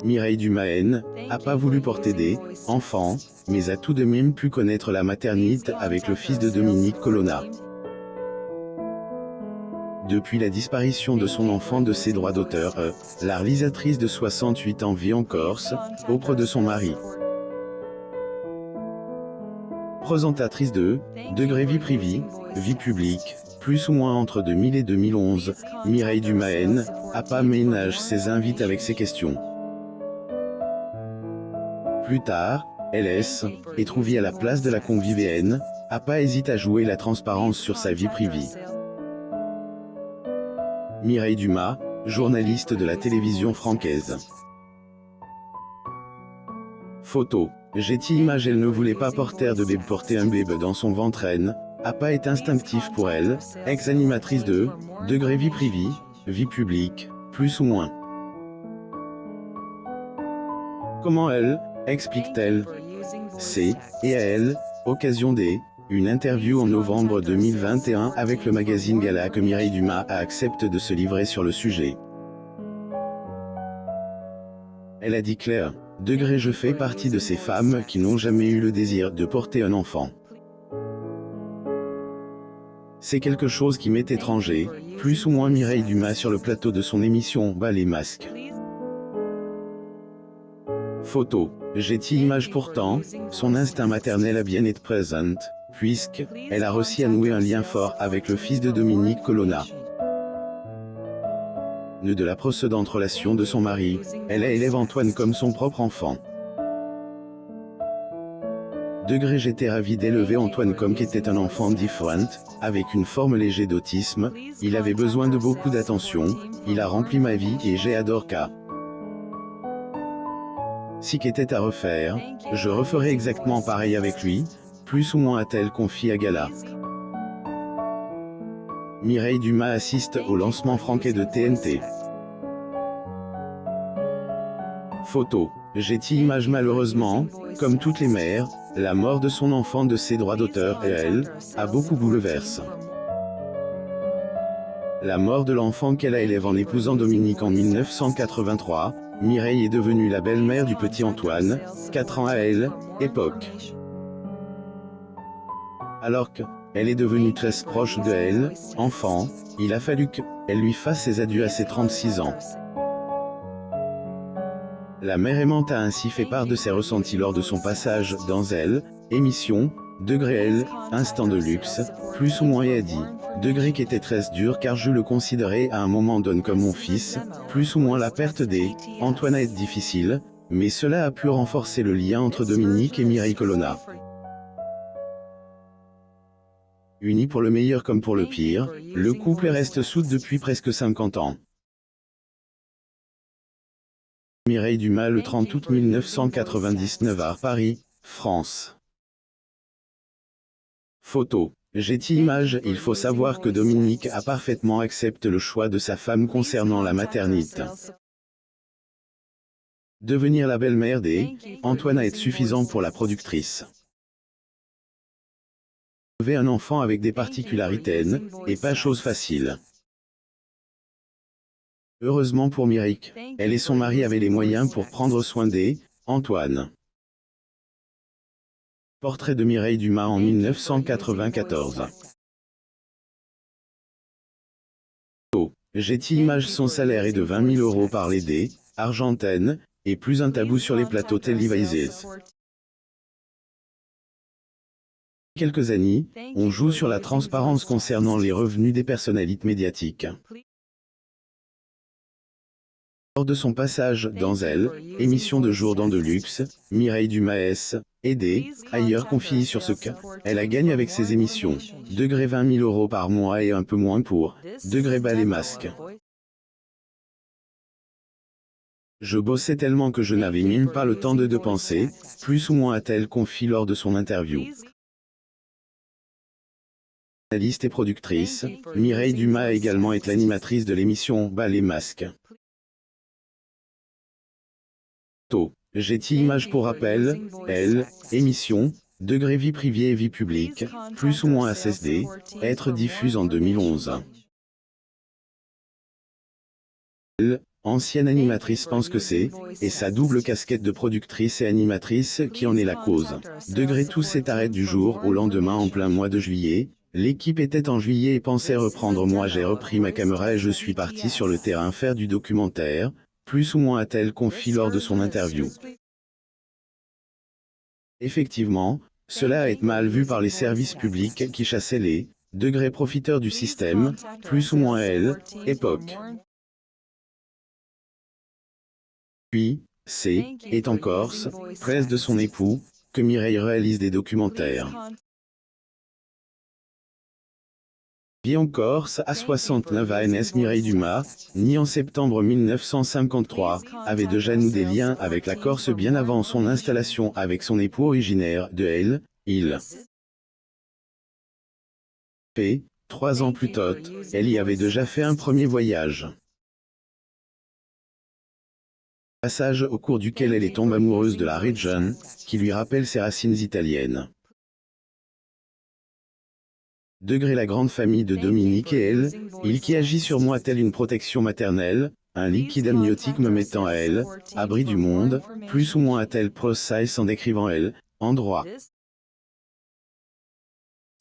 Mireille Dumas a pas voulu porter des enfants, mais a tout de même pu connaître la maternité avec le fils de Dominique Colonna. Depuis la disparition de son enfant de ses droits d'auteur, la réalisatrice de 68 ans vit en Corse, auprès de son mari. Présentatrice de Degré vie privée, vie publique, plus ou moins entre 2000 et 2011, Mireille Dumas a pas ménage ses invités avec ses questions. Plus tard, LS est trouvée à la place de la convivienne, a pas hésité à jouer la transparence sur sa vie privée. Mireille Dumas, journaliste de la télévision francaise. Photo. J'ai-t-il image elle ne voulait pas porter de bébé, porter un bébé dans son ventre a pas été instinctif pour elle, ex-animatrice de Degré vie privée, vie publique, plus ou moins. Comment elle explique-t-elle c'est, et à elle, occasion une interview en novembre 2021 avec le magazine Gala que Mireille Dumas a accepté de se livrer sur le sujet. Elle a dit clair, Degré je fais partie de ces femmes qui n'ont jamais eu le désir de porter un enfant. C'est quelque chose qui m'est étranger, plus ou moins Mireille Dumas sur le plateau de son émission Bas les masques. Photo. J'ai-t-il image pourtant, son instinct maternel a bien été présent, puisque elle a réussi à nouer un lien fort avec le fils de Dominique Colonna. Née de la précédente relation de son mari, elle élève Antoine comme son propre enfant. Degré j'étais ravi d'élever Antoine comme qu'était un enfant différent, avec une forme légère d'autisme, il avait besoin de beaucoup d'attention, il a rempli ma vie et j'ai adoré ça. Si qu'était à refaire, je referais exactement pareil avec lui, plus ou moins a-t-elle confié à Gala. Mireille Dumas assiste au lancement franquet de TNT. Photo. J'ai-t-il image malheureusement, comme toutes les mères, la mort de son enfant de ses droits d'auteur et elle, a beaucoup bouleversé. La mort de l'enfant qu'elle a élevé en épousant Dominique en 1983, Mireille est devenue la belle-mère du petit Antoine, 4 ans à elle, époque. Alors qu'elle est devenue très proche de elle, enfant, il a fallu qu'elle lui fasse ses adieux à ses 36 ans. La mère aimante a ainsi fait part de ses ressentis lors de son passage dans elle, émission, Degré elle, instant de luxe, plus ou moins et a dit, Degré qui était très dur car je le considérais à un moment donné comme mon fils, plus ou moins la perte Antoine a été difficile, mais cela a pu renforcer le lien entre Dominique et Mireille Colonna. Unis pour le meilleur comme pour le pire, le couple reste soudé depuis presque 50 ans. Mireille Dumas le 30 août 1999 à Paris, France. Photo. J'ai-t-il image il faut savoir que Dominique a parfaitement accepté le choix de sa femme concernant la maternité. Devenir la belle-mère Antoine a été suffisant pour la productrice. Élever un enfant avec des particularités et pas chose facile. Heureusement pour Mireille, elle et son mari avaient les moyens pour prendre soin Antoine. Portrait de Mireille Dumas en 1994. J'ai-t-il image son salaire est de 20 000 € par les argentines, et plus un tabou sur les plateaux télévisés. Quelques années, on joue sur la transparence concernant les revenus des personnalités médiatiques. Lors de son passage dans elle, émission de jour dans de luxe, Mireille Dumas est ailleurs confiée sur ce qu'elle a gagné avec ses émissions. Degré 20 000 € par mois et un peu moins pour Degré bas les masques. Je bossais tellement que je n'avais même pas le temps de penser, plus ou moins a-t-elle confié lors de son interview. Journaliste et productrice, Mireille Dumas a également été l'animatrice de l'émission Bas les masques. J'ai-t-il image pour rappel, elle, émission, Degré vie privée et vie publique, plus ou moins à SSD, être diffuse en 2011. ancienne animatrice pense que c'est, et sa double casquette de productrice et animatrice qui en est la cause. Degré tout s'est arrêté du jour au lendemain en plein mois de juillet. L'équipe était en juillet et pensait reprendre. Moi j'ai repris ma caméra et je suis parti sur le terrain faire du documentaire, plus ou moins a-t-elle confié lors de son interview. Effectivement, cela a été mal vu par les services publics qui chassaient les degrés profiteurs du système, plus ou moins elle, époque. Puis, est en Corse, presse de son époux, que Mireille réalise des documentaires. Vit en Corse à 69 ANS. Mireille Dumas, née en septembre 1953, avait déjà noué des liens avec la Corse bien avant son installation avec son époux originaire de Elle, il. 3 ans plus tôt, elle y avait déjà fait un premier voyage. Passage au cours duquel elle est tombée amoureuse de la région, qui lui rappelle ses racines italiennes. Degré la grande famille de Dominique et elle, il qui agit sur moi telle une protection maternelle, un liquide amniotique me mettant à elle, abri du monde, plus ou moins à tel process en décrivant elle, endroit.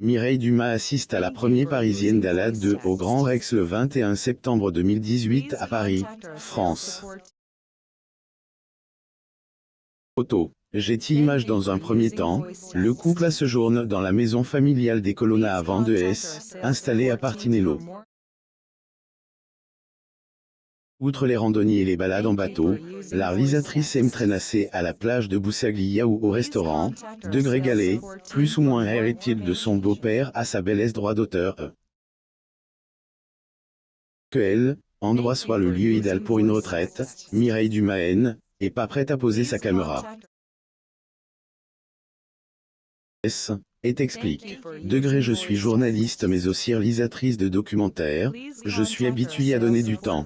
Mireille Dumas assiste à la première parisienne d'Alade 2 au Grand Rex le 21 septembre 2018 à Paris, France. Photo. Getty Images. Dans un premier temps, le couple séjourne dans la maison familiale des Colonna à Vendees, installée à Partinello. Outre les randonnées et les balades en bateau, la réalisatrice aime traînasser à la plage de Boussaglia ou au restaurant, degré Galet, plus ou moins héritier de son beau-père à sa belle droit d'auteur. Que elle, endroit soit le lieu idéal pour une retraite, Mireille Dumas est pas prête à poser sa caméra. Explique. Degré je suis journaliste mais aussi réalisatrice de documentaires, je suis habituée à donner du temps.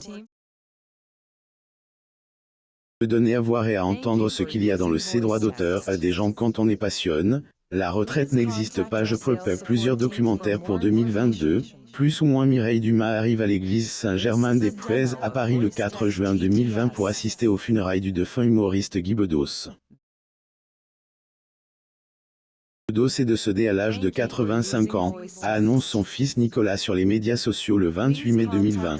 De donner à voir et à entendre ce qu'il y a dans le droit d'auteur à des gens quand on est passionné. La retraite n'existe pas. Je prépare plusieurs documentaires pour 2022, plus ou moins. Mireille Dumas arrive à l'église Saint-Germain-des-Prés à Paris le 4 juin 2020 pour assister aux funérailles du défunt humoriste Guy Bedos. Bedos est décédé à l'âge de 85 ans, a annoncé son fils Nicolas sur les médias sociaux le 28 mai 2020.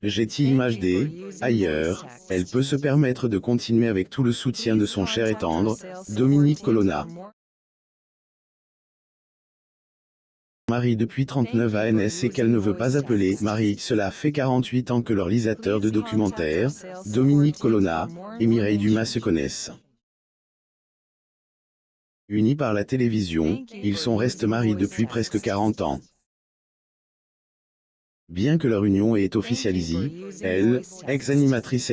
Getty Images ailleurs, elle peut se permettre de continuer avec tout le soutien de son cher et tendre, Dominique Colonna. Marie depuis 39 ANS et qu'elle ne veut pas appeler Marie. Cela fait 48 ans que le réalisateur de documentaires, Dominique Colonna, et Mireille Dumas se connaissent. Unis par la télévision, ils sont restés mariés depuis presque 40 ans. Bien que leur union ait officialisée, elle, ex-animatrice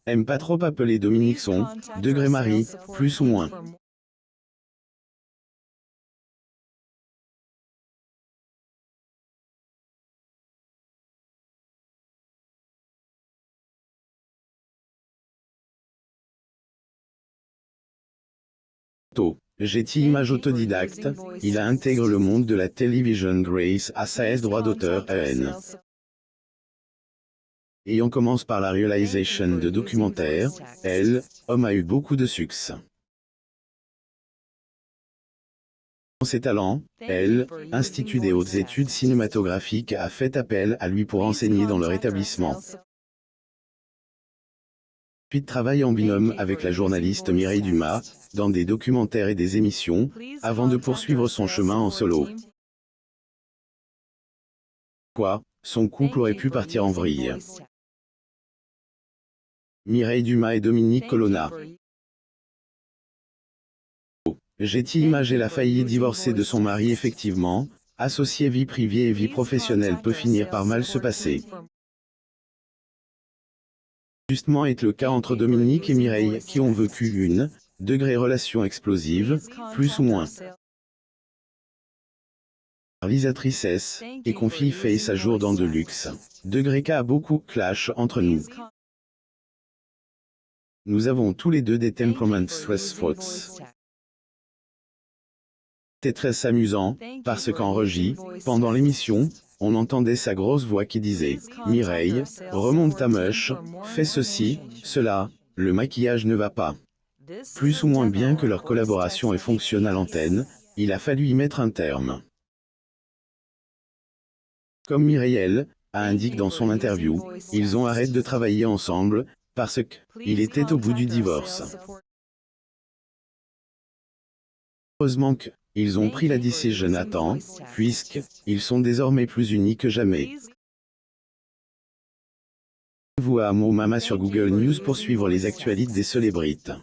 aime pas trop appeler Dominique son, degré Marie, plus ou moins. Getty Images autodidacte, il a intégré le monde de la télévision grâce à sa droit d'auteur EN. Et on commence par la réalisation de documentaires, elle, homme a eu beaucoup de succès. Dans ses talents, elle, Institut des hautes études cinématographiques a fait appel à lui pour enseigner dans leur établissement. Puis travaille en binôme avec la journaliste Mireille Dumas, dans des documentaires et des émissions, avant de poursuivre son chemin en solo. Son couple aurait pu partir en vrille. Mireille Dumas et Dominique Colonna. Getty Images. Elle a failli divorcer de son mari. Effectivement, associer vie privée et vie professionnelle peut finir par mal se passer. Justement est le cas entre Dominique et Mireille qui ont vécu une relation explosive, plus ou moins. Réalisatrice et confie fait sa jour dans de luxe. Cas beaucoup clash entre nous. Nous avons tous les deux des temperaments stressful. C'est très amusant, parce qu'en régie, pendant l'émission, on entendait sa grosse voix qui disait « Mireille, remonte ta mèche, fais ceci, cela, le maquillage ne va pas ». Plus ou moins bien que leur collaboration ait fonctionné à l'antenne, il a fallu y mettre un terme. Comme Mireille a indiqué dans son interview, ils ont arrêté de travailler ensemble, parce qu'il était au bout du divorce. Heureusement qu'ils ont pris la décision à temps, puisqu'ils sont désormais plus unis que jamais. Abonnez-vous à Mo Mama sur Google News pour suivre les actualités des célébrités.